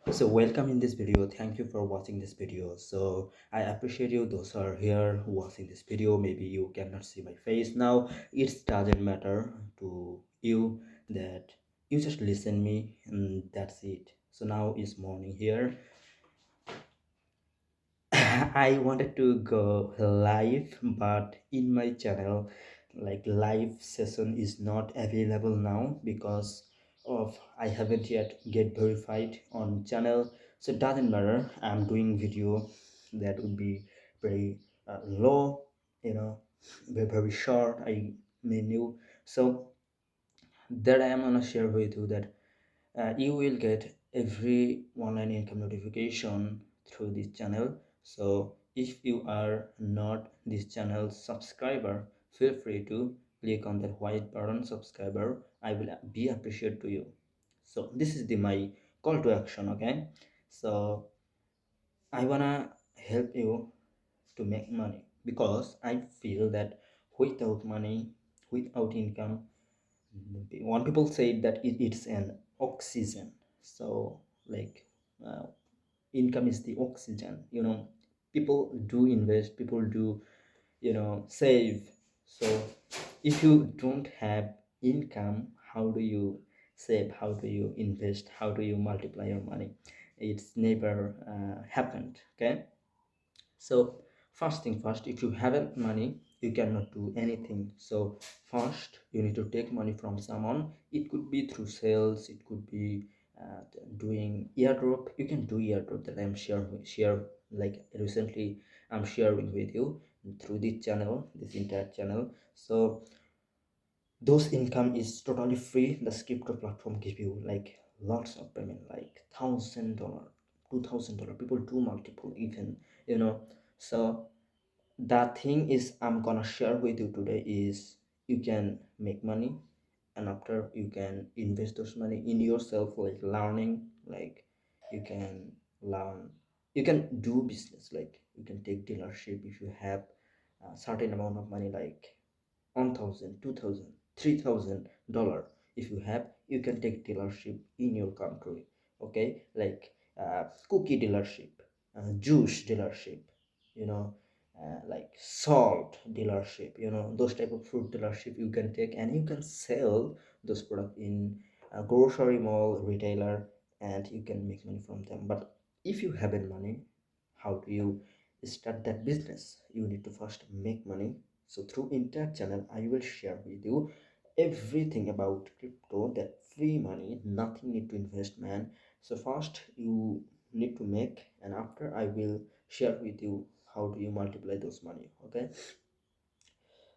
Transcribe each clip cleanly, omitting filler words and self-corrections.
So welcome in this video. Thank you for watching this video. So I appreciate you those are here watching this video. Maybe you cannot see my face now. It doesn't matter to you that you just listen me and that's it. So now is morning here. I wanted to go live, but in my channel, like live session is not available now because of I haven't yet get verified on channel. So it doesn't matter. I'm doing video that would be very low, you know, very short. I menu. So that I am gonna share with you that you will get every online income notification through this channel. So if you are not this channel subscriber, feel free to click on that white button subscriber. I will be appreciated to you. So this is the my call to action. Okay, so I wanna help you to make money because I feel that without money, without income, one people say that it's an oxygen. So like uh, income is the oxygen, people do invest, people do save. So if you don't have income, how do you save, how do you invest, how do you multiply your money? It's never happened. Okay, so first thing first, if you haven't money, you cannot do anything. So first you need to take money from someone. It could be through sales, it could be uh, doing airdrop. You can do airdrop that I'm share like recently I'm sharing with you through this channel, this entire channel. So those income is totally free. The crypto platform give you like lots of payment, like $1,000, $2,000. People do multiple even, you know. So the thing is I'm gonna share with you today is you can make money, and after you can invest those money in yourself, like learning, like you can learn, you can do business, like you can take dealership if you have a certain amount of money, like 1,000, 2,000, $3,000. If you have, you can take dealership in your country. Okay, like cookie dealership, juice dealership, you know like salt dealership, those type of fruit dealership you can take, and you can sell those product in a grocery mall retailer, and you can make money from them. But if you haven't money, how do you start that business? You need to first make money. So through entire channel I will share with you everything about crypto, that free money, nothing need to invest, man. So first you need to make, and after I will share with you how do you multiply those money. Okay,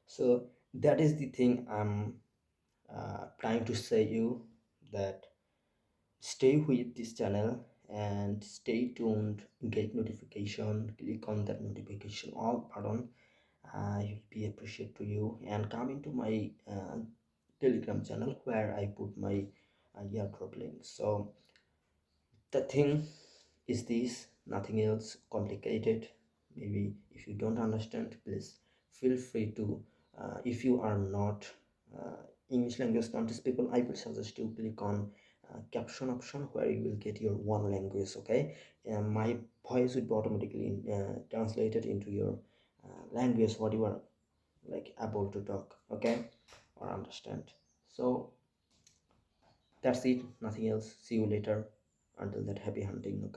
so that is the thing I'm trying to say you, that stay with this channel and stay tuned, get notification, click on that notification all button. I will be appreciate to you, and come into my telegram channel where I put my airdrop link. So the thing is this, nothing else complicated. Maybe if you don't understand, please feel free to if you are not uh, English language countries people, I will suggest you click on caption option where you will get your one language. Okay, and my voice would be automatically translated into your language what you are like able to talk, okay, or understand. So that's it, nothing else. See you later. Until that, happy hunting. Okay?